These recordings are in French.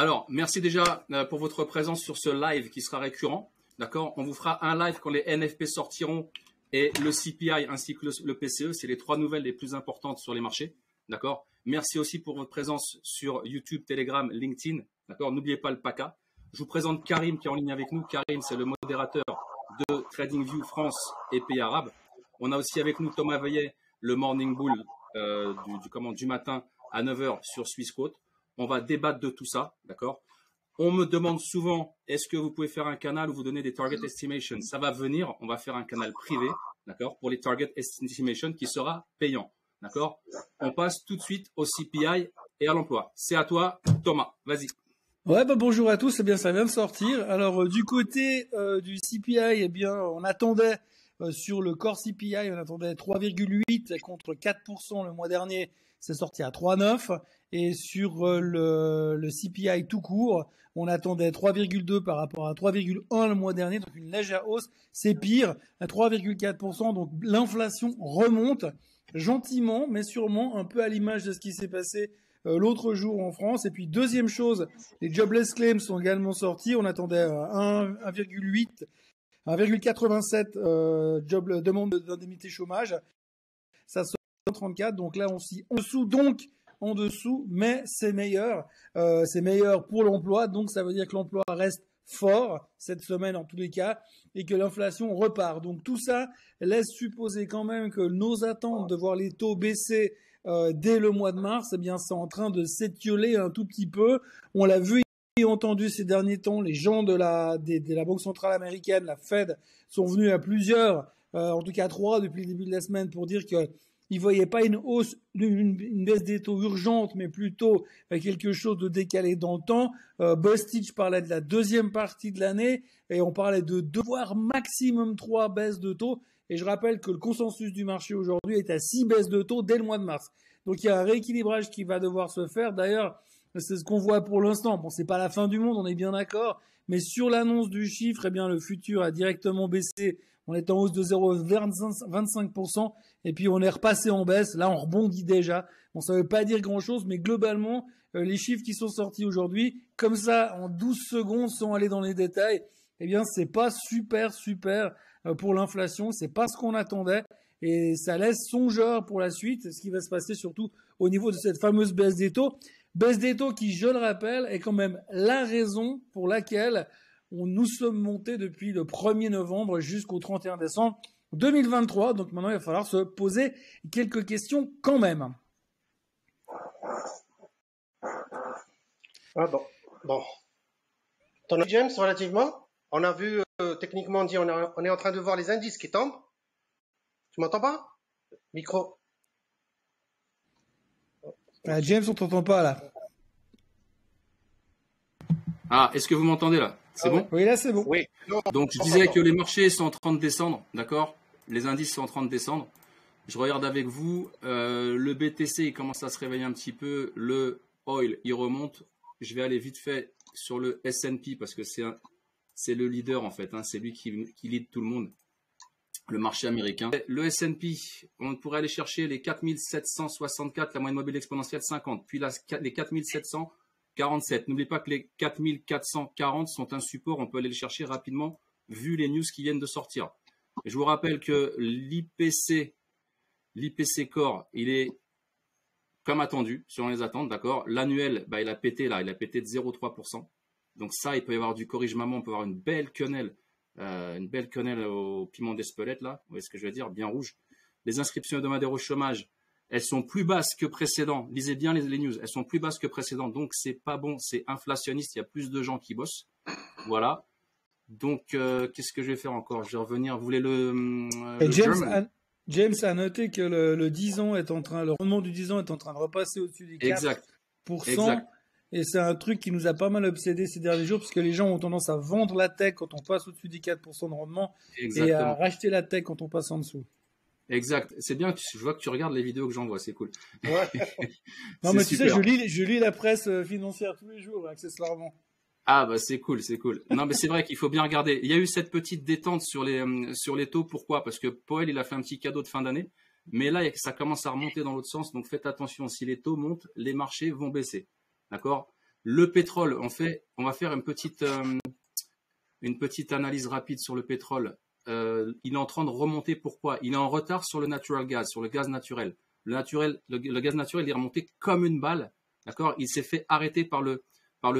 Alors, merci déjà pour votre présence sur ce live qui sera récurrent. D'accord? On vous fera un live quand les NFP sortiront et le CPI ainsi que le PCE. C'est les 3 nouvelles les plus importantes sur les marchés. D'accord? Merci aussi pour votre présence sur YouTube, Telegram, LinkedIn. D'accord? N'oubliez pas le PACA. Je vous présente Karim qui est en ligne avec nous. Karim, c'est le modérateur de TradingView France et pays arabes. On a aussi avec nous Thomas Veillet, le Morning Bull du matin à 9 h sur Swissquote. On va débattre de tout ça, d'accord? On me demande souvent, est-ce que vous pouvez faire un canal où vous donnez des target estimation? Ça va venir, on va faire un canal privé, d'accord, pour les target estimation qui sera payant, d'accord? On passe tout de suite au CPI et à l'emploi. C'est à toi, Thomas, vas-y. Ouais, bonjour à tous, eh bien ça vient de sortir. Alors du côté du CPI, eh bien on attendait sur le core CPI, on attendait 3,8 contre 4% le mois dernier, c'est sorti à 3,9. Et sur le CPI tout court, on attendait 3,2 par rapport à 3,1 le mois dernier, donc une légère hausse. C'est pire, à 3,4%, donc l'inflation remonte gentiment, mais sûrement, un peu à l'image de ce qui s'est passé l'autre jour en France. Et puis deuxième chose, les jobless claims sont également sortis. On attendait 1,8, 1,87 demande d'indemnité chômage. Ça sort 34, donc là on s'y en dessous, mais c'est meilleur. C'est meilleur pour l'emploi, donc ça veut dire que l'emploi reste fort cette semaine en tous les cas et que l'inflation repart. Donc tout ça laisse supposer quand même que nos attentes de voir les taux baisser dès le mois de mars, eh bien c'est en train de s'étioler un tout petit peu. On l'a vu et entendu ces derniers temps, les gens de la Banque centrale américaine, la Fed, sont venus à plusieurs, en tout cas 3 depuis le début de la semaine pour dire que ils voyaient pas une hausse, une baisse des taux urgente, mais plutôt quelque chose de décalé dans le temps. Bostich parlait de la deuxième partie de l'année et on parlait de 2 voire maximum 3 baisses de taux. Et je rappelle que le consensus du marché aujourd'hui est à 6 baisses de taux dès le mois de mars. Donc il y a un rééquilibrage qui va devoir se faire. D'ailleurs, c'est ce qu'on voit pour l'instant. Bon, c'est pas la fin du monde, on est bien d'accord. Mais sur l'annonce du chiffre, eh bien le futur a directement baissé. On est en hausse de 0,25% et puis on est repassé en baisse. Là, on rebondit déjà. Bon, ça veut pas dire grand-chose, mais globalement, les chiffres qui sont sortis aujourd'hui, comme ça, en 12 secondes, sans aller dans les détails, eh bien, c'est pas super pour l'inflation. C'est pas ce qu'on attendait et ça laisse songeur pour la suite. Ce qui va se passer surtout au niveau de cette fameuse baisse des taux. Baisse des taux qui, je le rappelle, est quand même la raison pour laquelle nous sommes montés depuis le 1er novembre jusqu'au 31 décembre 2023. Donc maintenant, il va falloir se poser quelques questions quand même. Ah bon. Ton James, relativement, on a vu, techniquement dit, on est en train de voir les indices qui tombent. Tu m'entends pas? Micro. James, on t'entend pas là. Ah, est-ce que vous m'entendez là? C'est bon? Oui, là c'est bon. Oui. Donc je disais que les marchés sont en train de descendre, d'accord? Les indices sont en train de descendre. Je regarde avec vous, le BTC il commence à se réveiller un petit peu, le oil il remonte. Je vais aller vite fait sur le S&P parce que c'est le leader en fait, hein, c'est lui qui lead tout le monde, le marché américain. Le S&P, on pourrait aller chercher les 4764, la moyenne mobile exponentielle 50, puis les 4747. N'oubliez pas que les 4440 sont un support, on peut aller les chercher rapidement vu les news qui viennent de sortir. Et je vous rappelle que l'IPC Core, il est comme attendu, selon les attentes, d'accord. L'annuel, il a pété là, il a pété de 0,3%. Donc ça, il peut y avoir du corrige-maman, on peut avoir une belle quenelle au piment d'Espelette là, vous voyez ce que je veux dire, bien rouge. Les inscriptions hebdomadaires au chômage, elles sont plus basses que précédent. Lisez bien les news, elles sont plus basses que précédent, donc c'est pas bon, c'est inflationniste, il y a plus de gens qui bossent. Voilà. Donc, qu'est-ce que je vais faire encore? Je vais revenir, vous voulez le James a noté que le 10 ans le rendement du 10 ans est en train de repasser au-dessus des 4%. Exact. Et c'est un truc qui nous a pas mal obsédé ces derniers jours, parce que les gens ont tendance à vendre la tech quand on passe au-dessus des 4% de rendement. Exactement. Et à racheter la tech quand on passe en dessous. Exact. C'est bien, je vois que tu regardes les vidéos que j'envoie, c'est cool. Ouais. Non, mais tu sais, je lis la presse financière tous les jours, accessoirement. Ah, c'est cool. Non, mais c'est vrai qu'il faut bien regarder. Il y a eu cette petite détente sur les taux. Pourquoi? Parce que Powell, il a fait un petit cadeau de fin d'année. Mais là, ça commence à remonter dans l'autre sens. Donc, faites attention. Si les taux montent, les marchés vont baisser. D'accord? Le pétrole, on va faire une petite analyse rapide sur le pétrole. Il est en train de remonter. Pourquoi? Il est en retard sur le natural gas, sur le gaz naturel. Le gaz naturel, il est remonté comme une balle. D'accord? Il s'est fait arrêter par le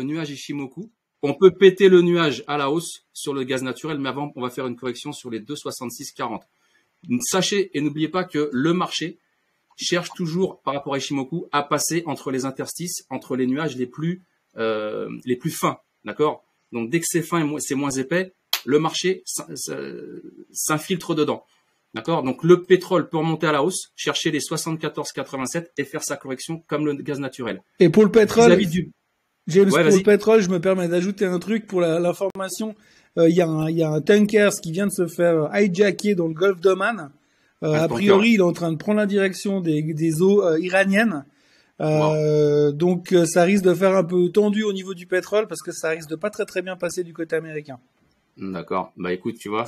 nuage Ishimoku. On peut péter le nuage à la hausse sur le gaz naturel, mais avant, on va faire une correction sur les 2,6640. Sachez et n'oubliez pas que le marché cherche toujours, par rapport à Ishimoku, à passer entre les interstices, entre les nuages les plus fins. D'accord? Donc, dès que c'est fin et c'est moins épais, le marché s'infiltre dedans. D'accord? Donc, le pétrole peut remonter à la hausse, chercher les 74,87 et faire sa correction comme le gaz naturel. Et pour le pétrole, James, ouais, pour le pétrole, je me permets d'ajouter un truc pour l'information. Il y a un tanker qui vient de se faire hijacker dans le golfe d'Oman. A priori, il est en train de prendre la direction des eaux iraniennes. Donc, ça risque de faire un peu tendu au niveau du pétrole parce que ça risque de pas très très bien passer du côté américain. D'accord. Bah écoute, tu vois,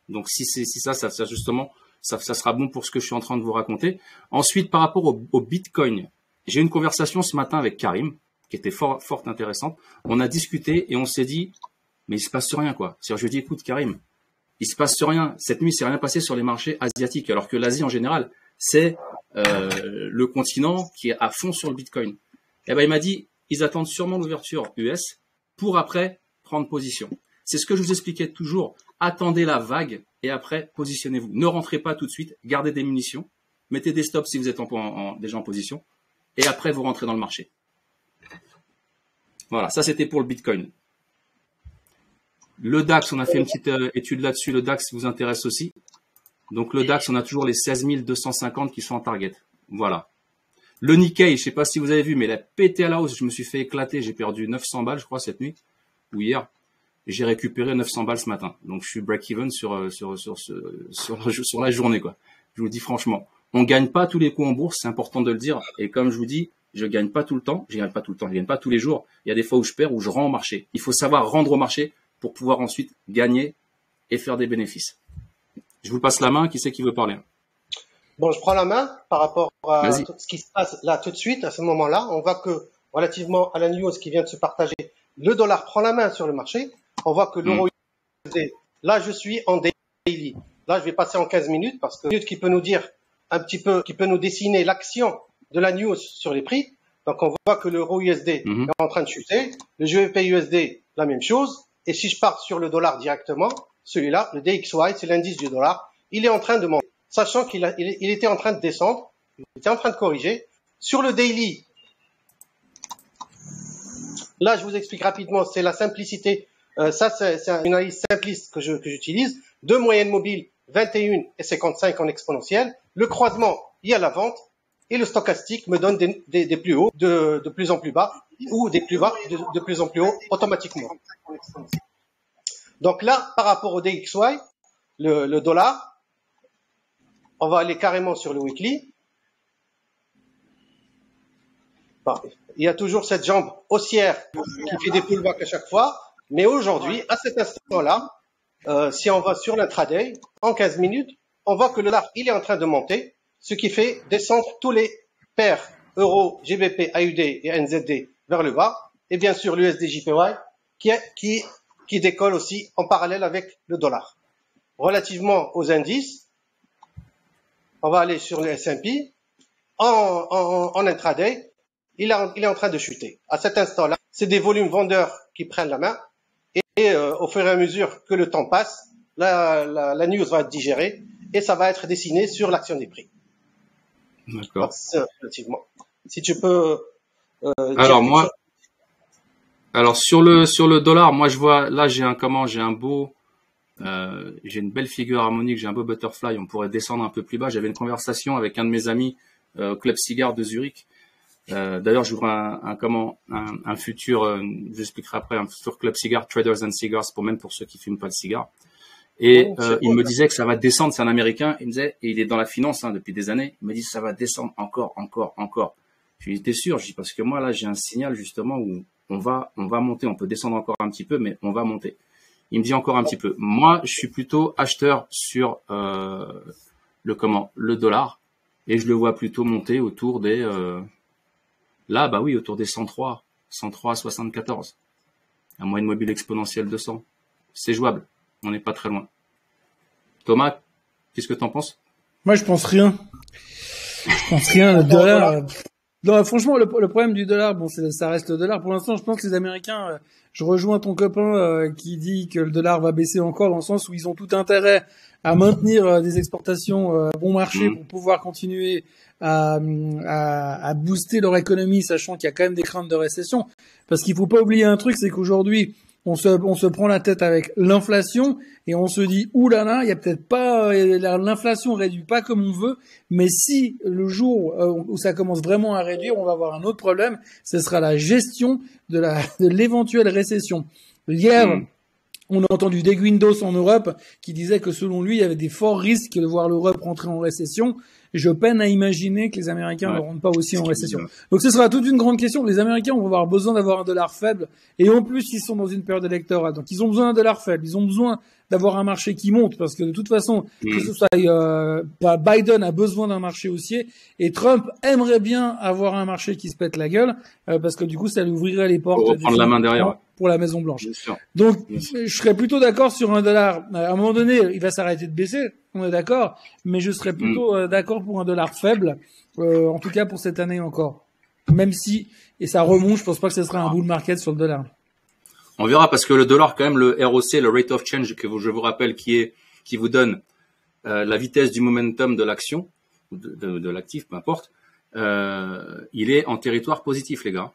donc si ça justement, ça sera bon pour ce que je suis en train de vous raconter. Ensuite, par rapport au Bitcoin, j'ai eu une conversation ce matin avec Karim qui était fort intéressante. On a discuté et on s'est dit, mais il se passe rien quoi. C'est-à-dire, je lui ai dit, écoute Karim, il se passe rien. Cette nuit, c'est rien passé sur les marchés asiatiques, alors que l'Asie en général, c'est le continent qui est à fond sur le Bitcoin. Et ben il m'a dit, ils attendent sûrement l'ouverture US pour après prendre position. C'est ce que je vous expliquais toujours. Attendez la vague et après positionnez-vous. Ne rentrez pas tout de suite. Gardez des munitions. Mettez des stops si vous êtes déjà en position. Et après vous rentrez dans le marché. Voilà, ça c'était pour le Bitcoin. Le DAX, on a fait une petite étude là-dessus. Le DAX vous intéresse aussi. Donc le DAX, on a toujours les 16 250 qui sont en target. Voilà. Le Nikkei, je ne sais pas si vous avez vu, mais il a pété à la hausse. Je me suis fait éclater. J'ai perdu 900 balles, je crois, cette nuit ou hier. J'ai récupéré 900 balles ce matin. Donc je suis break-even sur la journée, quoi. Je vous le dis franchement. On gagne pas tous les coups en bourse, c'est important de le dire. Et comme je vous dis, je gagne pas tout le temps. Je gagne pas tous les jours. Il y a des fois où je perds, où je rends au marché. Il faut savoir rendre au marché pour pouvoir ensuite gagner et faire des bénéfices. Je vous passe la main. Qui c'est qui veut parler? Bon, je prends la main par rapport à tout ce qui se passe là tout de suite, à ce moment-là. On voit que, relativement à la news qui vient de se partager, le dollar prend la main sur le marché. On voit que l'euro USD, là je suis en daily. Là je vais passer en 15 minutes parce que qui peut nous dire un petit peu, qui peut nous dessiner l'action de la news sur les prix. Donc on voit que l'euro USD est en train de chuter, le GBP USD la même chose. Et si je pars sur le dollar directement, celui-là, le DXY, c'est l'indice du dollar, il est en train de monter, sachant qu'il était en train de descendre, il était en train de corriger. Sur le daily, là je vous explique rapidement, c'est la simplicité. Ça, c'est une analyse simpliste que j'utilise. Deux moyennes mobiles, 21 et 55 en exponentielle. Le croisement, il y a la vente. Et le stochastique me donne des plus hauts de plus en plus bas ou des plus bas de plus en plus haut automatiquement. Donc là, par rapport au DXY, le dollar, on va aller carrément sur le weekly. Bon, il y a toujours cette jambe haussière qui fait des pullbacks à chaque fois. Mais aujourd'hui, à cet instant-là, si on va sur l'intraday, en 15 minutes, on voit que le dollar, il est en train de monter, ce qui fait descendre tous les paires euro, GBP, AUD et NZD vers le bas, et bien sûr l'USD JPY qui décolle aussi en parallèle avec le dollar. Relativement aux indices, on va aller sur le S&P, en intraday, il est en train de chuter. À cet instant-là, c'est des volumes vendeurs qui prennent la main, et au fur et à mesure que le temps passe, la news va être digérée et ça va être dessiné sur l'action des prix. D'accord. Relativement. Si tu peux. Alors sur le dollar, moi je vois là j'ai une belle figure harmonique, j'ai un beau butterfly. On pourrait descendre un peu plus bas. J'avais une conversation avec un de mes amis au Club Cigare de Zurich. D'ailleurs, j'ouvre un futur, j'expliquerai après, un futur Club Cigare, Traders and Cigars, pour ceux qui fument pas de cigare. Et il me disait que ça va descendre, c'est un Américain, il me disait, et il est dans la finance depuis des années, il me dit ça va descendre encore. Je lui dis, t'es sûr? Je dis, parce que moi là j'ai un signal justement où on va monter, on peut descendre encore un petit peu, mais on va monter. Il me dit encore un petit peu. Moi, je suis plutôt acheteur sur le dollar, et je le vois plutôt monter autour des autour des 103, 103,74. La moyenne mobile exponentielle 200. C'est jouable. On n'est pas très loin. Thomas, qu'est-ce que tu en penses? Moi, je pense rien. Je pense rien. Le dollar. Non, franchement, le problème du dollar, bon, ça reste le dollar. Pour l'instant, je pense que les Américains, je rejoins ton copain qui dit que le dollar va baisser encore dans le sens où ils ont tout intérêt à maintenir des exportations bon marché pour pouvoir continuer à booster leur économie, sachant qu'il y a quand même des craintes de récession. Parce qu'il faut pas oublier un truc, c'est qu'aujourd'hui, on se prend la tête avec l'inflation et on se dit ouh là là, il y a peut-être pas l'inflation réduit pas comme on veut, mais si le jour où ça commence vraiment à réduire, on va avoir un autre problème, ce sera la gestion de l'éventuelle récession. Hier, on a entendu Des Guindos en Europe qui disait que selon lui, il y avait des forts risques de voir l'Europe rentrer en récession. Je peine à imaginer que les Américains ne rentrent pas aussi en récession. Donc ce sera toute une grande question. Les Américains vont avoir besoin d'avoir un dollar faible et en plus ils sont dans une période électorale. Donc ils ont besoin d'un dollar faible. Ils ont besoin d'avoir un marché qui monte parce que de toute façon, que ce soit Biden a besoin d'un marché haussier et Trump aimerait bien avoir un marché qui se pète la gueule parce que du coup ça lui ouvrirait les portes pour prendre la main derrière pour la Maison Blanche. Donc je serais plutôt d'accord sur un dollar. À un moment donné, il va s'arrêter de baisser. On est d'accord, mais je serais plutôt d'accord pour un dollar faible, en tout cas pour cette année encore. Même si, et ça remonte, je pense pas que ce sera un bull market sur le dollar. On verra parce que le dollar, quand même, le ROC, le rate of change, je vous rappelle, qui vous donne la vitesse du momentum de l'action, de l'actif, peu importe, il est en territoire positif, les gars.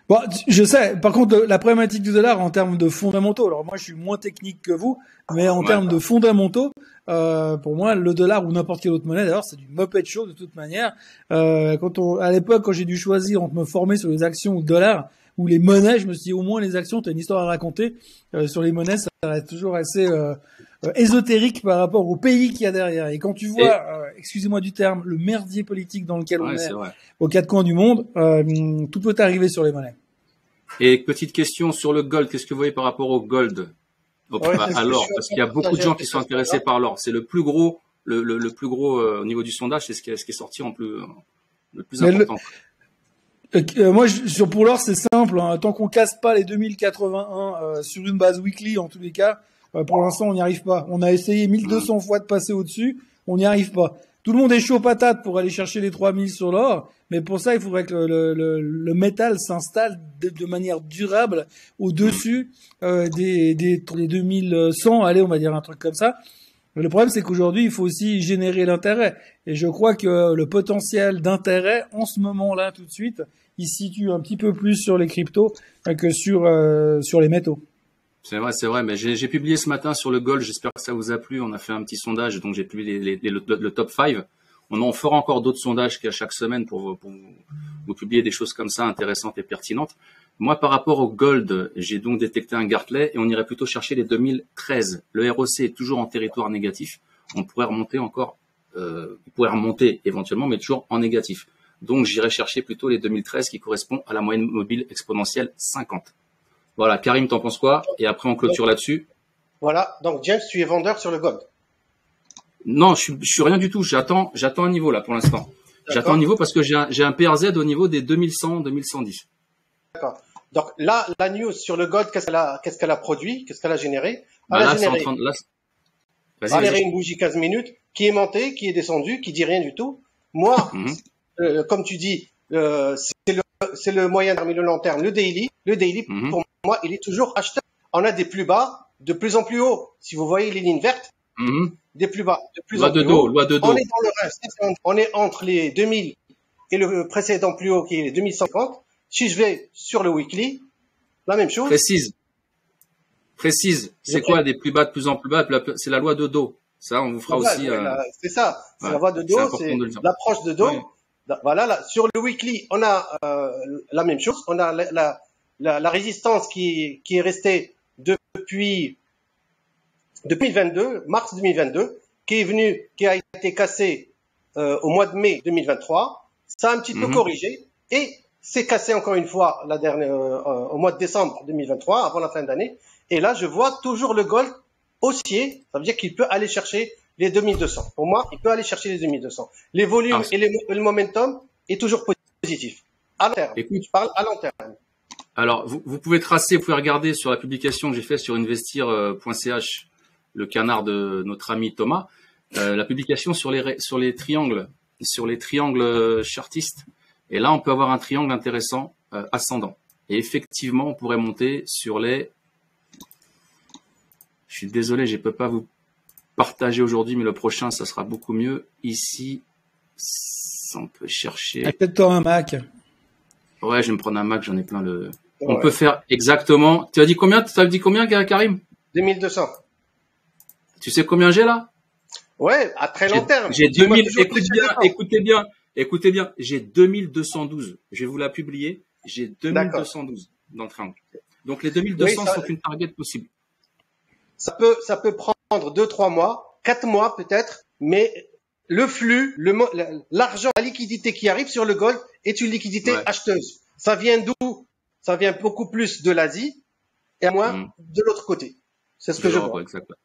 Bon, je sais. Par contre, la problématique du dollar en termes de fondamentaux. Alors moi, je suis moins technique que vous, mais en termes de fondamentaux, pour moi, le dollar ou n'importe quelle autre monnaie, d'ailleurs, c'est du Muppet Show de toute manière. À l'époque, quand j'ai dû choisir entre me former sur les actions ou le dollar ou les monnaies, je me suis dit au moins les actions, t'as une histoire à raconter. Sur les monnaies, ça reste toujours assez ésotérique par rapport au pays qu'il y a derrière. Et quand tu vois, excusez-moi du terme, le merdier politique dans lequel on est aux quatre coins du monde, tout peut arriver sur les monnaies. Et petite question sur le gold, qu'est-ce que vous voyez par rapport au gold, à l'or, parce qu'il y a beaucoup de gens qui sont intéressés par l'or. C'est le plus gros, le plus gros au niveau du sondage, c'est ce qui est sorti le plus important. Moi, pour l'or, c'est simple. Hein. Tant qu'on casse pas les 2081 sur une base weekly, en tous les cas, pour l'instant, on n'y arrive pas. On a essayé 1200 fois de passer au-dessus, on n'y arrive pas. Tout le monde est chaud patate pour aller chercher les 3000 sur l'or, mais pour ça, il faudrait que le métal s'installe de manière durable au-dessus des 2100, allez, on va dire un truc comme ça. Le problème, c'est qu'aujourd'hui, il faut aussi générer l'intérêt. Et je crois que le potentiel d'intérêt, en ce moment-là, tout de suite, il se situe un petit peu plus sur les cryptos que sur les métaux. C'est vrai, mais j'ai publié ce matin sur le gold, j'espère que ça vous a plu, on a fait un petit sondage, donc j'ai publié le top 5. On fera encore d'autres sondages qu'à chaque semaine pour vous publier des choses comme ça intéressantes et pertinentes. Moi, par rapport au gold, j'ai donc détecté un Gartley et on irait plutôt chercher les 2013. Le ROC est toujours en territoire négatif. On pourrait remonter encore, il pourrait remonter éventuellement, mais toujours en négatif. Donc, j'irai chercher plutôt les 2013 qui correspond à la moyenne mobile exponentielle 50. Voilà, Karim, t'en penses quoi? Et après, on clôture là-dessus. Voilà, donc James, tu es vendeur sur le gold? Non, je suis rien du tout. J'attends un niveau là pour l'instant. J'attends un niveau parce que j'ai un PRZ au niveau des 2100, 2110. D'accord. Donc là, la news sur le gold, qu'est-ce qu'elle a produit? Qu'est-ce qu'elle a généré? Elle a généré une bougie 15 minutes qui est montée, qui est descendue, qui dit rien du tout. Moi, comme tu dis, c'est le moyen terme et le long terme. Le daily, pour moi, il est toujours acheteur. On a des plus bas, de plus en plus haut. Si vous voyez les lignes vertes, des plus bas, de plus en plus haut. Loi de dos. On est dans le reste. On est entre les 2000 et le précédent plus haut qui est les 2150. Si je vais sur le weekly, la même chose. Précise. C'est quoi des plus bas de plus en plus bas? C'est la loi de dos. Ça, on vous fera aussi. C'est ça. C'est la loi de dos. C'est l'approche de dos. Ouais. Voilà. Là, sur le weekly, on a la même chose. On a la résistance qui est restée depuis 2022, mars 2022, qui a été cassée au mois de mai 2023. Ça a un petit peu corrigé et c'est cassé encore une fois au mois de décembre 2023, avant la fin d'année. Et là, je vois toujours le gold haussier. Ça veut dire qu'il peut aller chercher les 2200. Pour moi, il peut aller chercher les 2200. Les volumes et le momentum est toujours positif. À long terme. Écoute, Je parle à long terme. alors, vous pouvez tracer, vous pouvez regarder sur la publication que j'ai faite sur investir.ch, le canard de notre ami Thomas, la publication sur les triangles chartistes. Et là, on peut avoir un triangle intéressant ascendant. Et effectivement, on pourrait monter sur les... Je suis désolé, je ne peux pas vous partager aujourd'hui, mais le prochain, ça sera beaucoup mieux. Ici, on peut chercher... Achète-toi un Mac. Ouais, je vais me prendre un Mac, j'en ai plein le... Ouais. On peut faire exactement... Tu as dit combien, Karim? 2200. Tu sais combien j'ai là? Ouais, à très long terme. J'ai Dis-moi 2000, toujours plus écoutez bien, j'ai 2212. Je vais vous la publier. J'ai 2212 dans le triangle. Donc les 2200 sont une target possible. Ça peut prendre 2-3 mois, 4 mois peut-être, mais le flux, l'argent, la liquidité qui arrive sur le gold est une liquidité acheteuse. Ça vient d'où? Ça vient beaucoup plus de l'Asie et moins de l'autre côté. C'est ce que je vois. Exactement.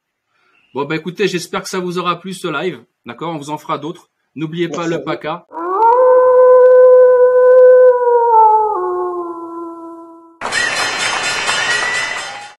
Bon, bah écoutez, j'espère que ça vous aura plu ce live. D'accord? On vous en fera d'autres. N'oubliez pas le PACA.